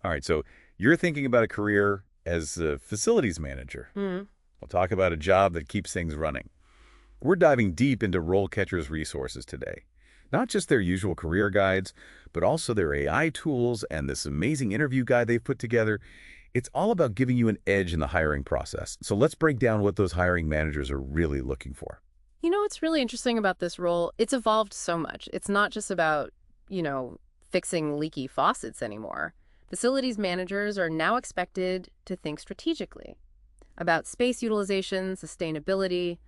All right, so you're thinking about a career as a facilities manager. Hmm. We'll talk about a job that keeps things running. We're diving deep into RoleCatcher's resources today. Not just their usual career guides, but also their AI tools and this amazing interview guide they've put together. It's all about giving you an edge in the hiring process. So let's break down what those hiring managers are really looking for. You know what's really interesting about this role? It's evolved so much. It's not just about, fixing leaky faucets anymore. Facilities managers are now expected to think strategically about space utilization, sustainability,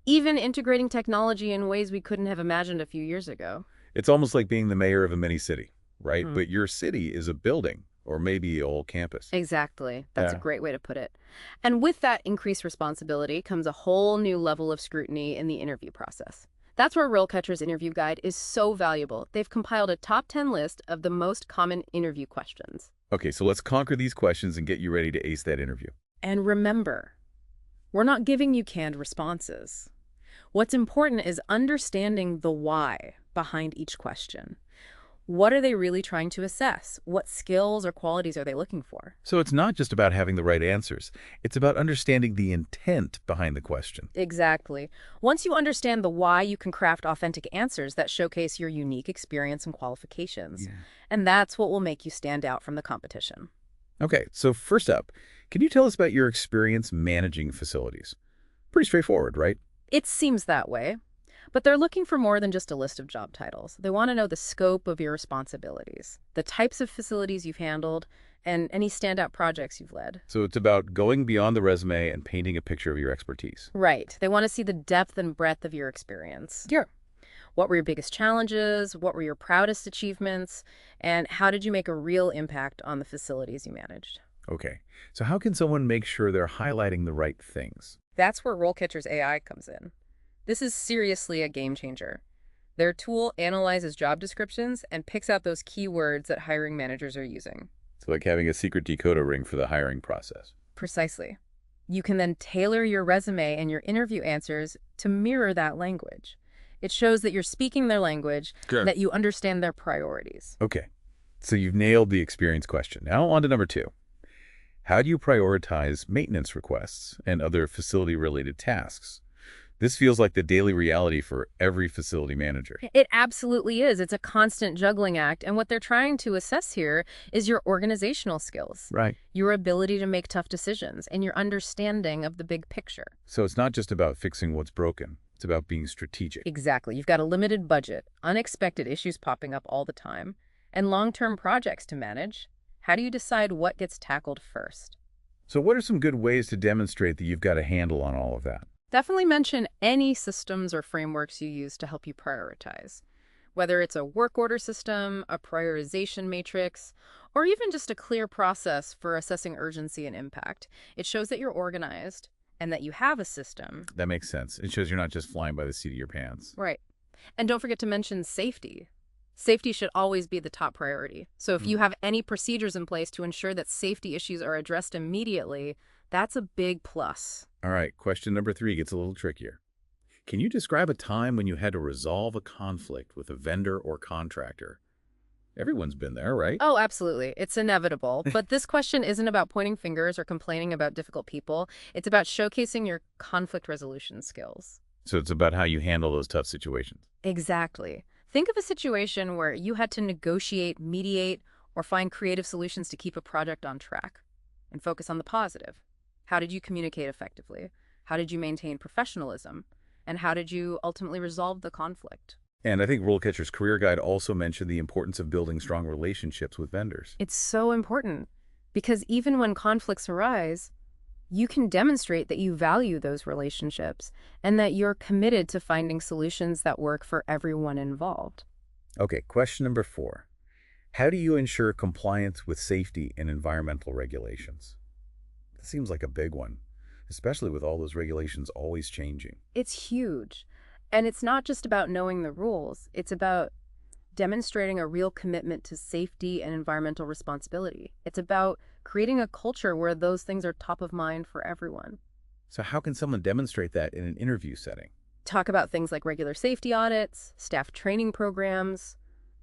even integrating technology in ways we couldn't have imagined a few years ago. It's almost like being the mayor of a mini city, right? Hmm. But your city is a building or maybe a whole campus. Exactly. That's a Yeah. great way to put it. And with that increased responsibility comes a whole new level of scrutiny in the interview process. That's where RoleCatcher's interview guide is so valuable. They've compiled a top 10 list of the most common interview questions. Okay, so let's conquer these questions and get you ready to ace that interview. And remember, we're not giving you canned responses. What's important is understanding the why behind each question. What are they really trying to assess? What skills or qualities are they looking for? So it's not just about having the right answers. It's about understanding the intent behind the question. Exactly. Once you understand the why, you can craft authentic answers that showcase your unique experience and qualifications. Yeah. And that's what will make you stand out from the competition. Okay, so first up, can you tell us about your experience managing facilities? Pretty straightforward, right? It seems that way. But they're looking for more than just a list of job titles. They want to know the scope of your responsibilities, the types of facilities you've handled, and any standout projects you've led. So it's about going beyond the resume and painting a picture of your expertise. Right. They want to see the depth and breadth of your experience. Yeah. What were your biggest challenges? What were your proudest achievements? And how did you make a real impact on the facilities you managed? Okay, so how can someone make sure they're highlighting the right things? That's where RoleCatcher's AI comes in. This is seriously a game changer. Their tool analyzes job descriptions and picks out those keywords that hiring managers are using. It's like having a secret decoder ring for the hiring process. Precisely. You can then tailor your resume and your interview answers to mirror that language. It shows that you're speaking their language, Sure. that you understand their priorities. Okay, so you've nailed the experience question. Now on to number two. How do you prioritize maintenance requests and other facility-related tasks? This feels like the daily reality for every facility manager. It absolutely is. It's a constant juggling act. And what they're trying to assess here is your organizational skills, Right. your ability to make tough decisions, and your understanding of the big picture. So it's not just about fixing what's broken. It's about being strategic. Exactly. You've got a limited budget, unexpected issues popping up all the time, and long-term projects to manage. How do you decide what gets tackled first? So what are some good ways to demonstrate that you've got a handle on all of that? Definitely mention any systems or frameworks you use to help you prioritize. Whether it's a work order system, a prioritization matrix, or even just a clear process for assessing urgency and impact, it shows that you're organized and that you have a system. That makes sense. It shows you're not just flying by the seat of your pants. Right. And don't forget to mention safety. Safety should always be the top priority. So if you have any procedures in place to ensure that safety issues are addressed immediately, that's a big plus. All right, question number three gets a little trickier. Can you describe a time when you had to resolve a conflict with a vendor or contractor? Everyone's been there, right? Oh, absolutely. It's inevitable. But this question isn't about pointing fingers or complaining about difficult people. It's about showcasing your conflict resolution skills. So it's about how you handle those tough situations. Exactly. Think of a situation where you had to negotiate, mediate, or find creative solutions to keep a project on track. And focus on the positive. How did you communicate effectively? How did you maintain professionalism? And how did you ultimately resolve the conflict? And I think RoleCatcher's Career Guide also mentioned the importance of building strong relationships with vendors. It's so important because even when conflicts arise, you can demonstrate that you value those relationships and that you're committed to finding solutions that work for everyone involved. Okay, question number four. How do you ensure compliance with safety and environmental regulations? That seems like a big one, especially with all those regulations always changing. It's huge. And it's not just about knowing the rules. It's about demonstrating a real commitment to safety and environmental responsibility. It's about creating a culture where those things are top of mind for everyone. So how can someone demonstrate that in an interview setting? Talk about things like regular safety audits, staff training programs,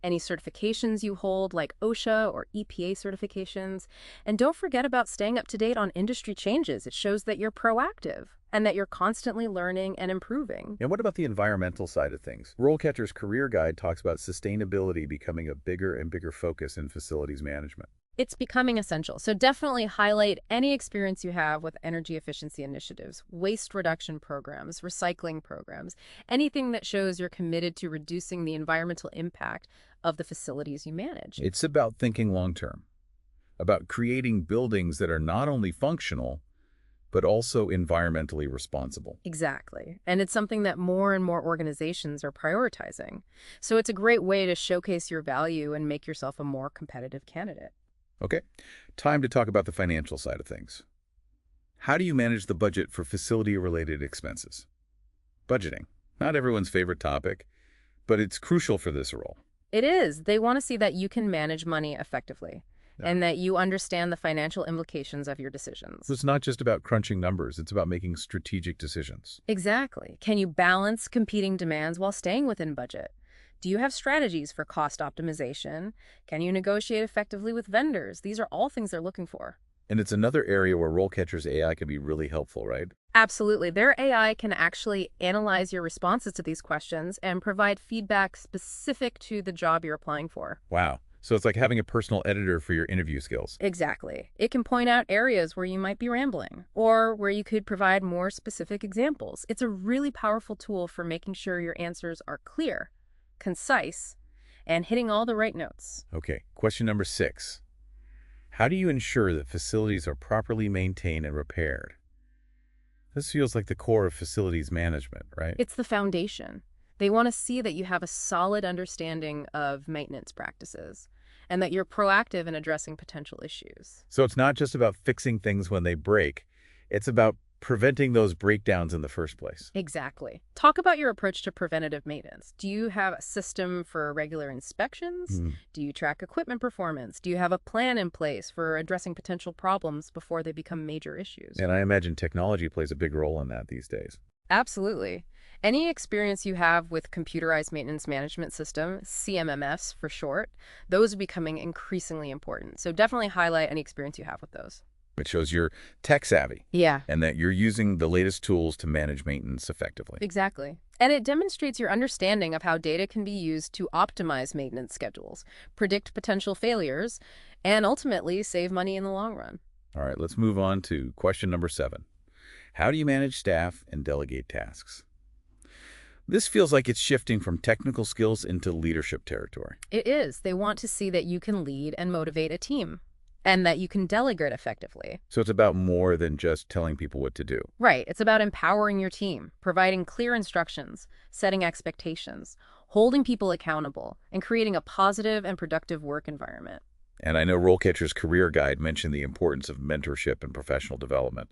any certifications you hold, like OSHA or EPA certifications. And don't forget about staying up to date on industry changes. It shows that you're proactive and that you're constantly learning and improving. And what about the environmental side of things? RoleCatcher's Career Guide talks about sustainability becoming a bigger and bigger focus in facilities management. It's becoming essential. So definitely highlight any experience you have with energy efficiency initiatives, waste reduction programs, recycling programs, anything that shows you're committed to reducing the environmental impact of the facilities you manage. It's about thinking long-term, about creating buildings that are not only functional, but also environmentally responsible. Exactly. And it's something that more and more organizations are prioritizing. So it's a great way to showcase your value and make yourself a more competitive candidate. Okay, time to talk about the financial side of things. How do you manage the budget for facility-related expenses? Budgeting. Not everyone's favorite topic, but it's crucial for this role. It is. They want to see that you can manage money effectively and that you understand the financial implications of your decisions. So it's not just about crunching numbers, it's about making strategic decisions. Exactly. Can you balance competing demands while staying within budget? Do you have strategies for cost optimization? Can you negotiate effectively with vendors? These are all things they're looking for. And it's another area where RoleCatcher's AI can be really helpful, right? Absolutely. Their AI can actually analyze your responses to these questions and provide feedback specific to the job you're applying for. Wow. So it's like having a personal editor for your interview skills. Exactly. It can point out areas where you might be rambling or where you could provide more specific examples. It's a really powerful tool for making sure your answers are clear, concise, and hitting all the right notes. Okay, question number 6. How do you ensure that facilities are properly maintained and repaired? This feels like the core of facilities management, right? It's the foundation. They want to see that you have a solid understanding of maintenance practices and that you're proactive in addressing potential issues. So it's not just about fixing things when they break, it's about preventing those breakdowns in the first place. Exactly. Talk about your approach to preventative maintenance. Do you have a system for regular inspections? Do you track equipment performance? Do you have a plan in place for addressing potential problems before they become major issues? And I imagine technology plays a big role in that these days. Absolutely. Any experience you have with computerized maintenance management system, CMMS for short, those are becoming increasingly important. So definitely highlight any experience you have with those. It shows you're tech savvy. Yeah. And that you're using the latest tools to manage maintenance effectively. Exactly. And it demonstrates your understanding of how data can be used to optimize maintenance schedules, predict potential failures, and ultimately save money in the long run. All right, let's move on to question number 7. How do you manage staff and delegate tasks? This feels like it's shifting from technical skills into leadership territory. It is. They want to see that you can lead and motivate a team and that you can delegate effectively. So it's about more than just telling people what to do. Right. It's about empowering your team, providing clear instructions, setting expectations, holding people accountable, and creating a positive and productive work environment. And I know RoleCatcher's Career Guide mentioned the importance of mentorship and professional development.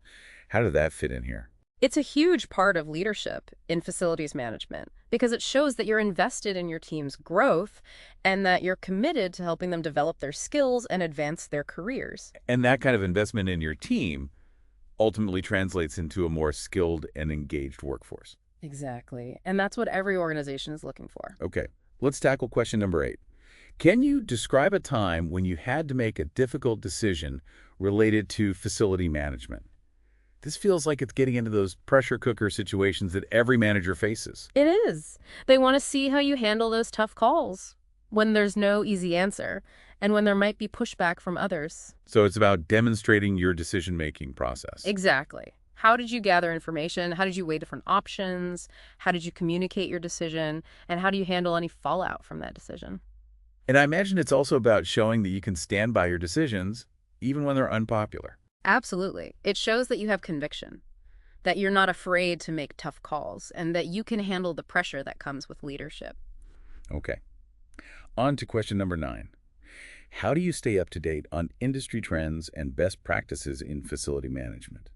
How did that fit in here? It's a huge part of leadership in facilities management because it shows that you're invested in your team's growth and that you're committed to helping them develop their skills and advance their careers. And that kind of investment in your team ultimately translates into a more skilled and engaged workforce. Exactly. And that's what every organization is looking for. Okay, let's tackle question number 8. Can you describe a time when you had to make a difficult decision related to facility management? This feels like it's getting into those pressure cooker situations that every manager faces. It is. They want to see how you handle those tough calls when there's no easy answer and when there might be pushback from others. So it's about demonstrating your decision-making process. Exactly. How did you gather information? How did you weigh different options? How did you communicate your decision? And how do you handle any fallout from that decision? And I imagine it's also about showing that you can stand by your decisions, even when they're unpopular. Absolutely. It shows that you have conviction, that you're not afraid to make tough calls, and that you can handle the pressure that comes with leadership. Okay. On to question number 9. How do you stay up to date on industry trends and best practices in facility management?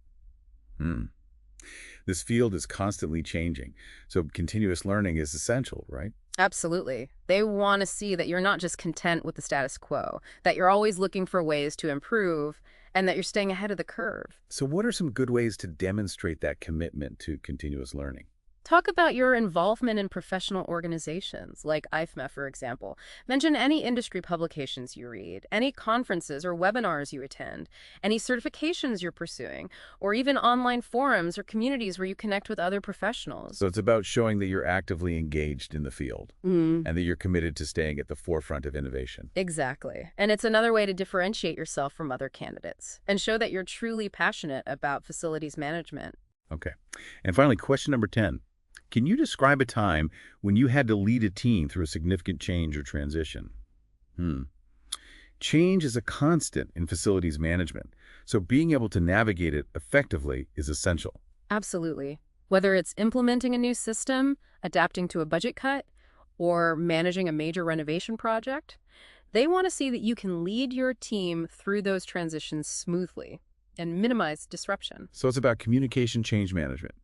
This field is constantly changing, so continuous learning is essential, right? Absolutely. They want to see that you're not just content with the status quo, that you're always looking for ways to improve, and that you're staying ahead of the curve. So what are some good ways to demonstrate that commitment to continuous learning? Talk about your involvement in professional organizations, like IFMA, for example. Mention any industry publications you read, any conferences or webinars you attend, any certifications you're pursuing, or even online forums or communities where you connect with other professionals. So it's about showing that you're actively engaged in the field Mm. and that you're committed to staying at the forefront of innovation. Exactly. And it's another way to differentiate yourself from other candidates and show that you're truly passionate about facilities management. Okay. And finally, question number 10. Can you describe a time when you had to lead a team through a significant change or transition? Change is a constant in facilities management, so being able to navigate it effectively is essential. Absolutely. Whether it's implementing a new system, adapting to a budget cut, or managing a major renovation project, they want to see that you can lead your team through those transitions smoothly and minimize disruption. So it's about communication change management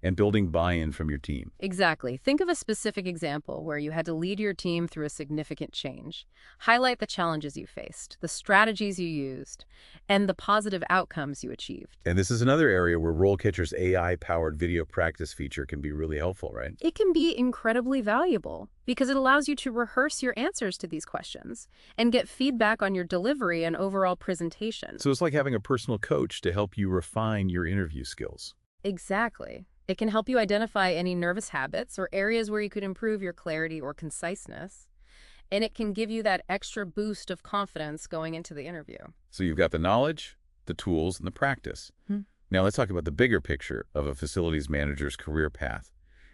and building buy-in from your team. Exactly. Think of a specific example where you had to lead your team through a significant change. Highlight the challenges you faced, the strategies you used, and the positive outcomes you achieved. And this is another area where RoleCatcher's AI-powered video practice feature can be really helpful, right? It can be incredibly valuable because it allows you to rehearse your answers to these questions and get feedback on your delivery and overall presentation. So it's like having a personal coach to help you refine your interview skills. Exactly. It can help you identify any nervous habits or areas where you could improve your clarity or conciseness. And it can give you that extra boost of confidence going into the interview. So you've got the knowledge, the tools, and the practice. Now let's talk about the bigger picture of a facilities manager's career path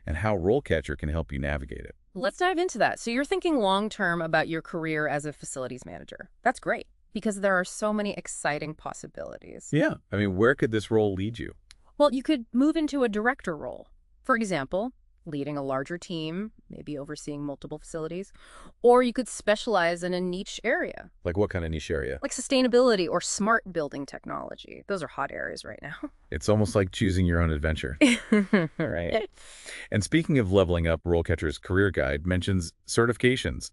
and how RoleCatcher can help you navigate it. Let's dive into that. So you're thinking long-term about your career as a facilities manager. That's great because there are so many exciting possibilities. Yeah. I mean, where could this role lead you? Well, you could move into a director role. For example, leading a larger team, maybe overseeing multiple facilities, or you could specialize in a niche area, Like what kind of niche area? like sustainability or smart building technology. Those are hot areas right now. It's almost like choosing your own adventure. Right. And speaking of leveling up, RoleCatcher's career guide mentions certifications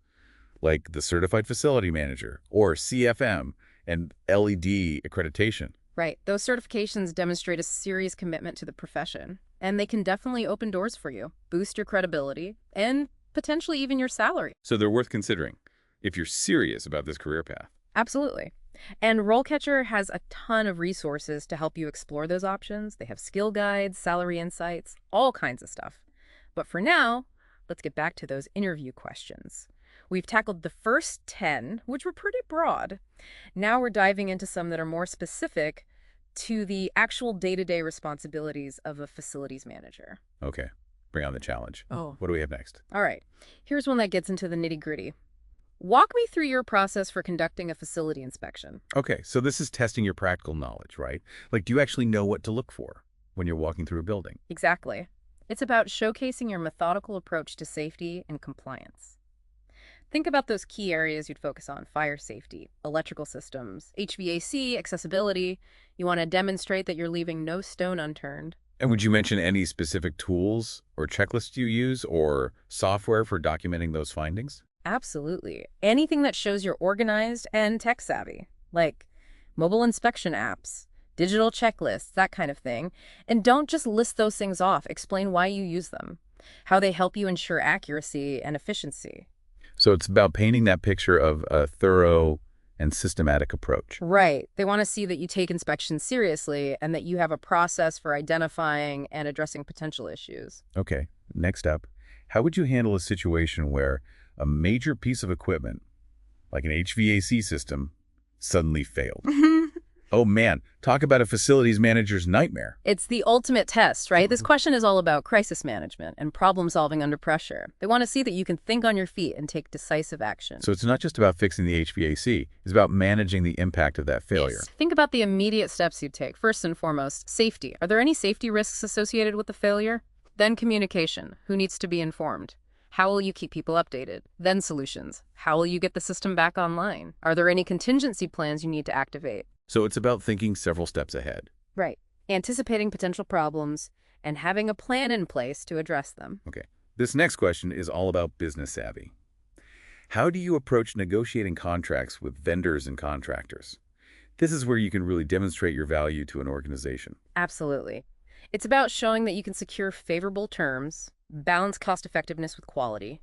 like the Certified Facility Manager or CFM and LED accreditation. Right. Those certifications demonstrate a serious commitment to the profession, and they can definitely open doors for you, boost your credibility, and potentially even your salary. So they're worth considering if you're serious about this career path. Absolutely. And RoleCatcher has a ton of resources to help you explore those options. They have skill guides, salary insights, all kinds of stuff. But for now, let's get back to those interview questions. We've tackled the first 10, which were pretty broad. Now we're diving into some that are more specific to the actual day-to-day responsibilities of a facilities manager. Okay, bring on the challenge. Oh. What do we have next? All right. Here's one that gets into the nitty-gritty. Walk me through your process for conducting a facility inspection. Okay, so this is testing your practical knowledge, right? Like, do you actually know what to look for when you're walking through a building? Exactly. It's about showcasing your methodical approach to safety and compliance. Think about those key areas you'd focus on: fire safety, electrical systems, HVAC, accessibility. You want to demonstrate that you're leaving no stone unturned. And would you mention any specific tools or checklists you use or software for documenting those findings? Absolutely. Anything that shows you're organized and tech-savvy, like mobile inspection apps, digital checklists, that kind of thing. And don't just list those things off. Explain why you use them, how they help you ensure accuracy and efficiency. So it's about painting that picture of a thorough and systematic approach. Right. They want to see that you take inspections seriously and that you have a process for identifying and addressing potential issues. Okay, next up, how would you handle a situation where a major piece of equipment, like an HVAC system, suddenly failed? Oh man, talk about a facilities manager's nightmare. It's the ultimate test, right? This question is all about crisis management and problem solving under pressure. They want to see that you can think on your feet and take decisive action. So it's not just about fixing the HVAC, it's about managing the impact of that failure. Yes. Think about the immediate steps you take. First and foremost, safety. Are there any safety risks associated with the failure? Then communication. Who needs to be informed? How will you keep people updated? Then solutions. How will you get the system back online? Are there any contingency plans you need to activate? So it's about thinking several steps ahead. Right. Anticipating potential problems and having a plan in place to address them. Okay. This next question is all about business savvy. How do you approach negotiating contracts with vendors and contractors? This is where you can really demonstrate your value to an organization. Absolutely. It's about showing that you can secure favorable terms, balance cost effectiveness with quality,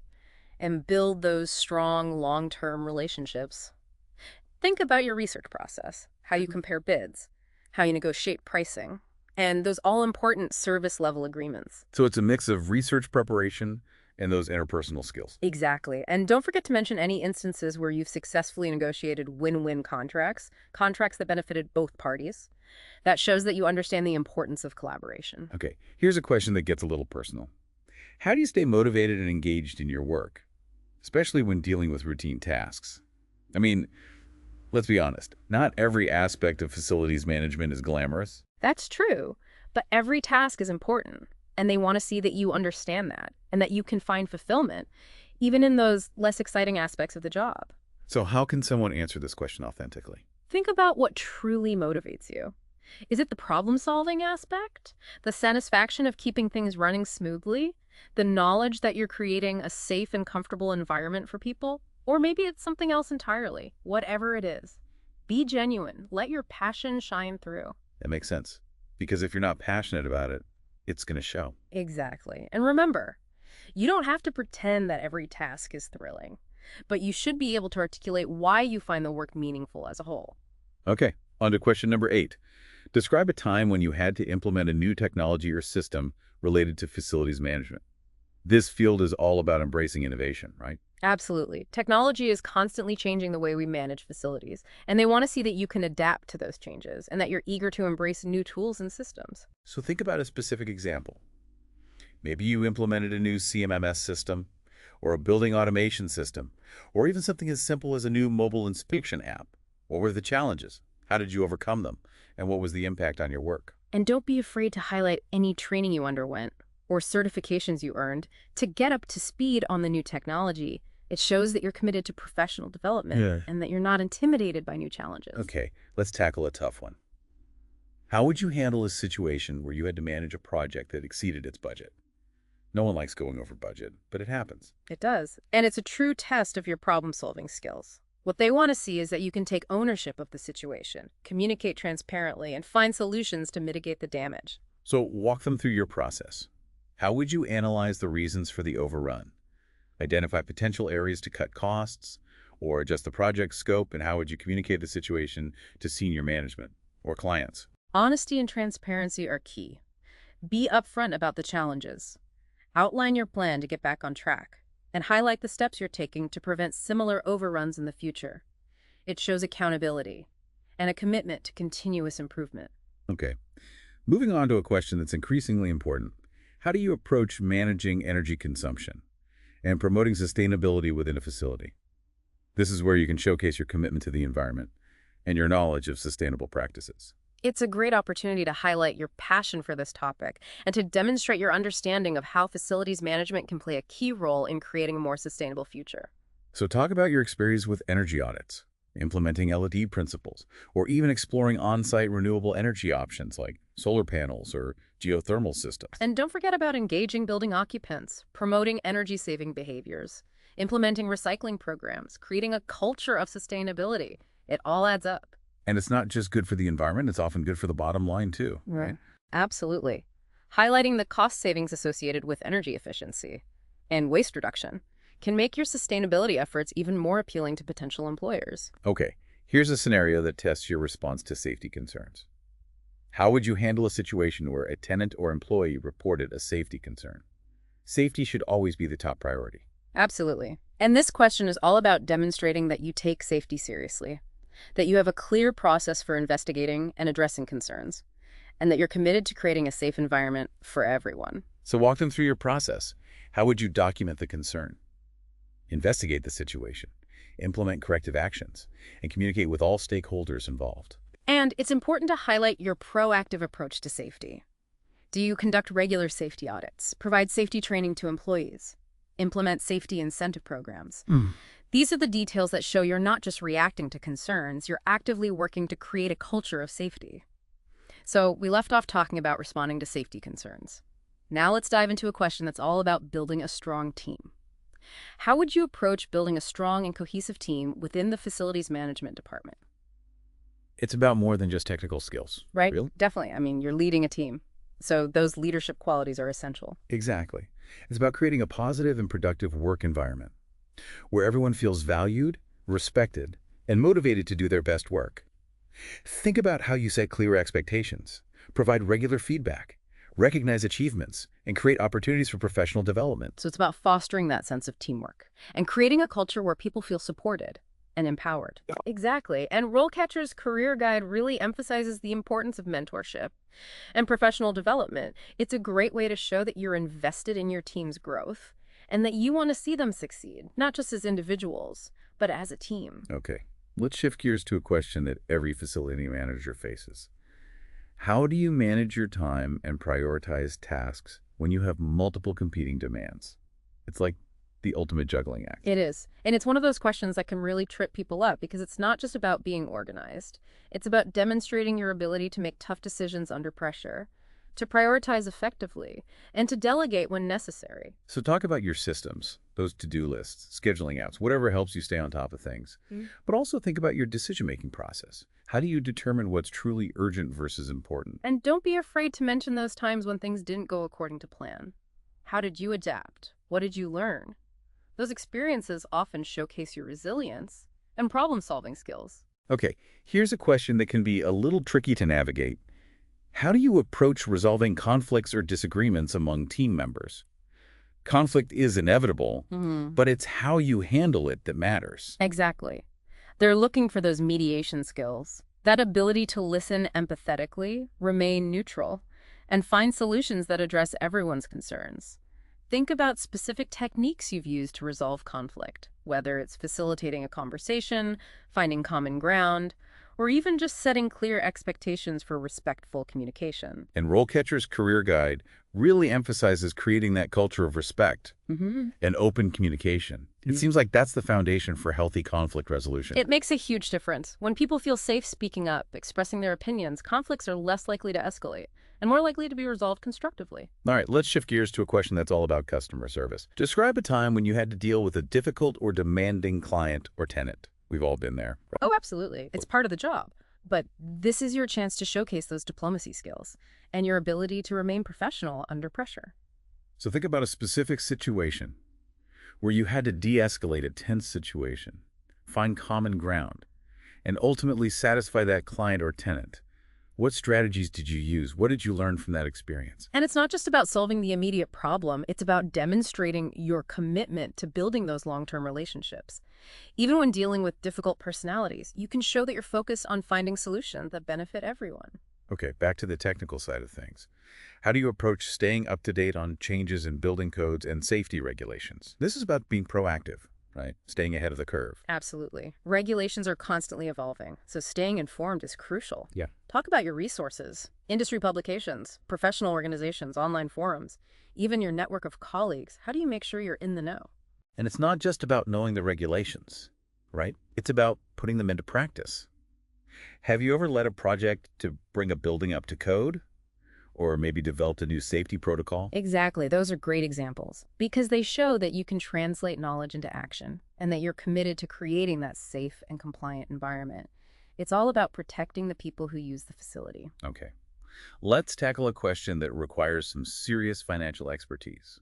and build those strong long-term relationships. Think about your research process, how you compare bids, how you negotiate pricing, and those all-important service-level agreements. So it's a mix of research preparation and those interpersonal skills. Exactly. And don't forget to mention any instances where you've successfully negotiated win-win contracts, contracts that benefited both parties. That shows that you understand the importance of collaboration. Okay, here's a question that gets a little personal. How do you stay motivated and engaged in your work, especially when dealing with routine tasks? I mean, let's be honest, not every aspect of facilities management is glamorous. That's true, but every task is important, and they want to see that you understand that and that you can find fulfillment, even in those less exciting aspects of the job. So how can someone answer this question authentically? Think about what truly motivates you. Is it the problem-solving aspect? The satisfaction of keeping things running smoothly? The knowledge that you're creating a safe and comfortable environment for people? Or maybe it's something else entirely. Whatever it is, be genuine. Let your passion shine through. That makes sense. Because if you're not passionate about it, it's going to show. Exactly. And remember, you don't have to pretend that every task is thrilling, but you should be able to articulate why you find the work meaningful as a whole. Okay, on to question number 8. Describe a time when you had to implement a new technology or system related to facilities management. This field is all about embracing innovation, right? Absolutely. Technology is constantly changing the way we manage facilities, and they want to see that you can adapt to those changes and that you're eager to embrace new tools and systems. So think about a specific example. Maybe you implemented a new CMMS system, or a building automation system, or even something as simple as a new mobile inspection app. What were the challenges? How did you overcome them? And what was the impact on your work? And don't be afraid to highlight any training you underwent or certifications you earned to get up to speed on the new technology. It shows that you're committed to professional development and that you're not intimidated by new challenges. Okay, let's tackle a tough one. How would you handle a situation where you had to manage a project that exceeded its budget? No one likes going over budget, but it happens. It does. And it's a true test of your problem-solving skills. What they want to see is that you can take ownership of the situation, communicate transparently, and find solutions to mitigate the damage. So walk them through your process. How would you analyze the reasons for the overrun? Identify potential areas to cut costs, or adjust the project scope, and how would you communicate the situation to senior management or clients? Honesty and transparency are key. Be upfront about the challenges. Outline your plan to get back on track, and highlight the steps you're taking to prevent similar overruns in the future. It shows accountability and a commitment to continuous improvement. Okay. Moving on to a question that's increasingly important. How do you approach managing energy consumption and promoting sustainability within a facility? This is where you can showcase your commitment to the environment and your knowledge of sustainable practices. It's a great opportunity to highlight your passion for this topic and to demonstrate your understanding of how facilities management can play a key role in creating a more sustainable future. So talk about your experience with energy audits, implementing LED principles, or even exploring on-site renewable energy options like solar panels or geothermal systems. And don't forget about engaging building occupants, promoting energy-saving behaviors, implementing recycling programs, creating a culture of sustainability. It all adds up. And it's not just good for the environment, it's often good for the bottom line too, right? Absolutely. Highlighting the cost savings associated with energy efficiency and waste reduction can make your sustainability efforts even more appealing to potential employers. Okay, here's a scenario that tests your response to safety concerns. How would you handle a situation where a tenant or employee reported a safety concern? Safety should always be the top priority. Absolutely. And this question is all about demonstrating that you take safety seriously, that you have a clear process for investigating and addressing concerns, and that you're committed to creating a safe environment for everyone. So walk them through your process. How would you document the concern? Investigate the situation, implement corrective actions, and communicate with all stakeholders involved. And it's important to highlight your proactive approach to safety. Do you conduct regular safety audits, provide safety training to employees, implement safety incentive programs? These are the details that show you're not just reacting to concerns, you're actively working to create a culture of safety. So we left off talking about responding to safety concerns. Now let's dive into a question that's all about building a strong team. How would you approach building a strong and cohesive team within the facilities management department? It's about more than just technical skills. Right? Really? Definitely. I mean, you're leading a team. So those leadership qualities are essential. Exactly. It's about creating a positive and productive work environment where everyone feels valued, respected, and motivated to do their best work. Think about how you set clear expectations, provide regular feedback, recognize achievements, and create opportunities for professional development. So it's about fostering that sense of teamwork and creating a culture where people feel supported and empowered. Exactly. And RoleCatcher's career guide really emphasizes the importance of mentorship and professional development. It's a great way to show that you're invested in your team's growth and that you want to see them succeed, not just as individuals, but as a team. Okay, let's shift gears to a question that every facility manager faces. How do you manage your time and prioritize tasks when you have multiple competing demands? It's like the ultimate juggling act. It is. And it's one of those questions that can really trip people up because it's not just about being organized. It's about demonstrating your ability to make tough decisions under pressure, to prioritize effectively, and to delegate when necessary. So talk about your systems, those to-do lists, scheduling apps, whatever helps you stay on top of things. But also think about your decision-making process. How do you determine what's truly urgent versus important? And don't be afraid to mention those times when things didn't go according to plan. How did you adapt? What did you learn? Those experiences often showcase your resilience and problem-solving skills. Okay, here's a question that can be a little tricky to navigate. How do you approach resolving conflicts or disagreements among team members? Conflict is inevitable, but it's how you handle it that matters. Exactly. They're looking for those mediation skills, that ability to listen empathetically, remain neutral, and find solutions that address everyone's concerns. Think about specific techniques you've used to resolve conflict, whether it's facilitating a conversation, finding common ground, or even just setting clear expectations for respectful communication. And RoleCatcher's Career Guide really emphasizes creating that culture of respect and open communication. It seems like that's the foundation for healthy conflict resolution. It makes a huge difference. When people feel safe speaking up, expressing their opinions, conflicts are less likely to escalate and more likely to be resolved constructively. All right, let's shift gears to a question that's all about customer service. Describe a time when you had to deal with a difficult or demanding client or tenant. We've all been there. Oh, absolutely. It's part of the job. But this is your chance to showcase those diplomacy skills and your ability to remain professional under pressure. So think about a specific situation where you had to de-escalate a tense situation, find common ground, and ultimately satisfy that client or tenant. What strategies did you use? What did you learn from that experience? And it's not just about solving the immediate problem. It's about demonstrating your commitment to building those long-term relationships. Even when dealing with difficult personalities, you can show that you're focused on finding solutions that benefit everyone. Okay, back to the technical side of things. How do you approach staying up to date on changes in building codes and safety regulations? This is about being proactive, right? Staying ahead of the curve. Absolutely. Regulations are constantly evolving, so staying informed is crucial. Yeah. Talk about your resources, industry publications, professional organizations, online forums, even your network of colleagues. How do you make sure you're in the know? And it's not just about knowing the regulations, right? It's about putting them into practice. Have you ever led a project to bring a building up to code? Or maybe developed a new safety protocol? Exactly. Those are great examples because they show that you can translate knowledge into action and that you're committed to creating that safe and compliant environment. It's all about protecting the people who use the facility. Okay. Let's tackle a question that requires some serious financial expertise.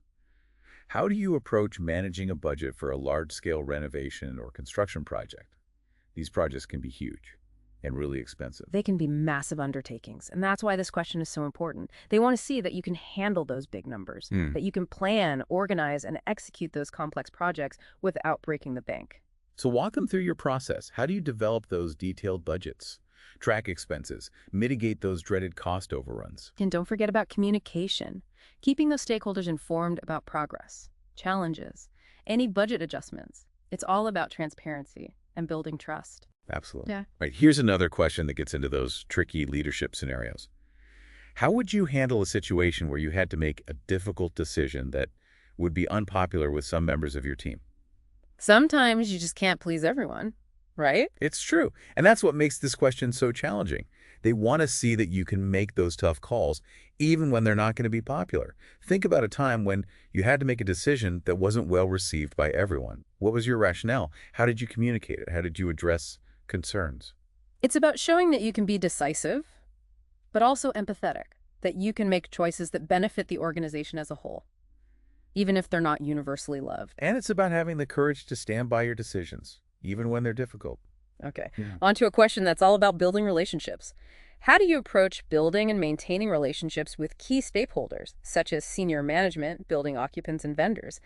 How do you approach managing a budget for a large-scale renovation or construction project? These projects can be huge and really expensive. They can be massive undertakings, and that's why this question is so important. They want to see that you can handle those big numbers, that you can plan, organize, and execute those complex projects without breaking the bank. So walk them through your process. How do you develop those detailed budgets? Track expenses, mitigate those dreaded cost overruns. And don't forget about communication, keeping those stakeholders informed about progress, challenges, any budget adjustments. It's all about transparency and building trust. Absolutely. Yeah. Right. Here's another question that gets into those tricky leadership scenarios. How would you handle a situation where you had to make a difficult decision that would be unpopular with some members of your team? Sometimes you just can't please everyone, right? It's true. And that's what makes this question so challenging. They want to see that you can make those tough calls, even when they're not going to be popular. Think about a time when you had to make a decision that wasn't well received by everyone. What was your rationale? How did you communicate it? How did you address concerns? It's about showing that you can be decisive, but also empathetic. that you can make choices that benefit the organization as a whole, even if they're not universally loved. And it's about having the courage to stand by your decisions, even when they're difficult. Okay, Yeah. on to a question that's all about building relationships. How do you approach building and maintaining relationships with key stakeholders, such as senior management, building occupants, and vendors?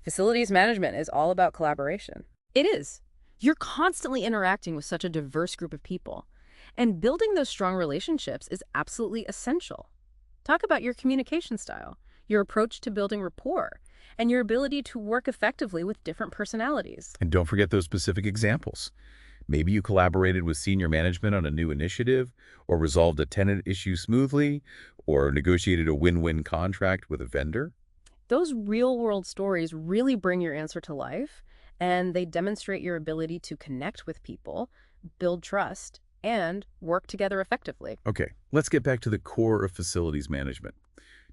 Facilities management is all about collaboration. It is. You're constantly interacting with such a diverse group of people, and building those strong relationships is absolutely essential. Talk about your communication style, your approach to building rapport, and your ability to work effectively with different personalities. And don't forget those specific examples. Maybe you collaborated with senior management on a new initiative, or resolved a tenant issue smoothly, or negotiated a win-win contract with a vendor. Those real-world stories really bring your answer to life, and they demonstrate your ability to connect with people, build trust, and work together effectively. Okay, let's get back to the core of facilities management.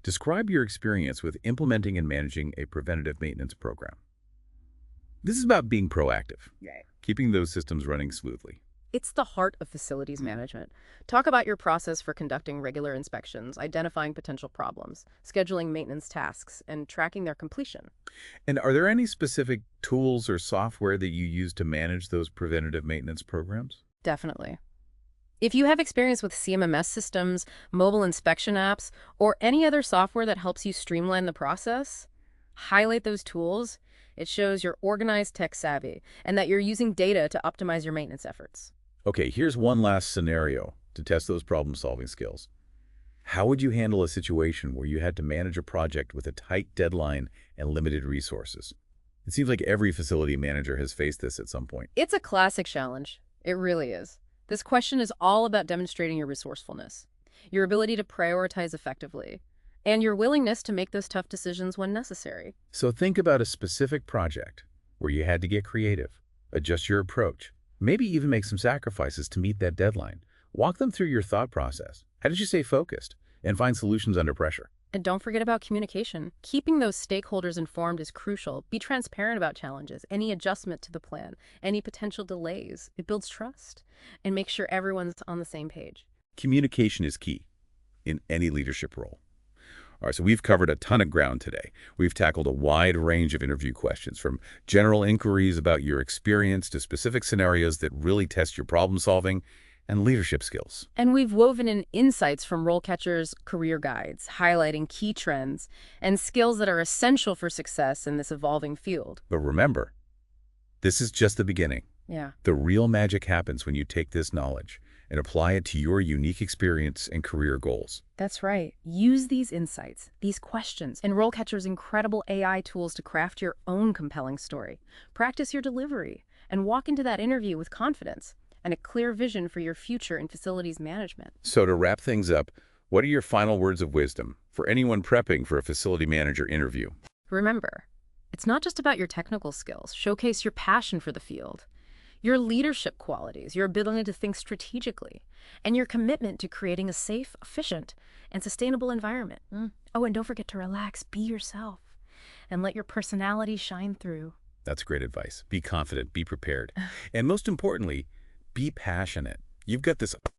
Describe your experience with implementing and managing a preventative maintenance program. This is about being proactive, Right. keeping those systems running smoothly. It's the heart of facilities management. Talk about your process for conducting regular inspections, identifying potential problems, scheduling maintenance tasks, and tracking their completion. And are there any specific tools or software that you use to manage those preventative maintenance programs? Definitely. If you have experience with CMMS systems, mobile inspection apps, or any other software that helps you streamline the process, highlight those tools. It shows you're organized, tech savvy, and that you're using data to optimize your maintenance efforts. Okay, here's one last scenario to test those problem-solving skills. How would you handle a situation where you had to manage a project with a tight deadline and limited resources? It seems like every facility manager has faced this at some point. It's a classic challenge. It really is. This question is all about demonstrating your resourcefulness, your ability to prioritize effectively, and your willingness to make those tough decisions when necessary. So think about a specific project where you had to get creative, adjust your approach, maybe even make some sacrifices to meet that deadline. Walk them through your thought process. How did you stay focused and find solutions under pressure? And don't forget about communication. Keeping those stakeholders informed is crucial. Be transparent about challenges, any adjustment to the plan, any potential delays. It builds trust. And make sure everyone's on the same page. Communication is key in any leadership role. All right, so we've covered a ton of ground today. We've tackled a wide range of interview questions, from general inquiries about your experience to specific scenarios that really test your problem solving and leadership skills. And we've woven in insights from RoleCatcher's career guides, highlighting key trends and skills that are essential for success in this evolving field. But remember, this is just the beginning. Yeah. The real magic happens when you take this knowledge and apply it to your unique experience and career goals. That's right. Use these insights, these questions, and RoleCatcher's incredible AI tools to craft your own compelling story. Practice your delivery and walk into that interview with confidence and a clear vision for your future in facilities management. So to wrap things up, what are your final words of wisdom for anyone prepping for a facility manager interview? Remember, it's not just about your technical skills. Showcase your passion for the field, your leadership qualities, your ability to think strategically, and your commitment to creating a safe, efficient, and sustainable environment. Oh, and don't forget to relax, be yourself, and let your personality shine through. That's great advice. Be confident, be prepared, and most importantly, be passionate. You've got this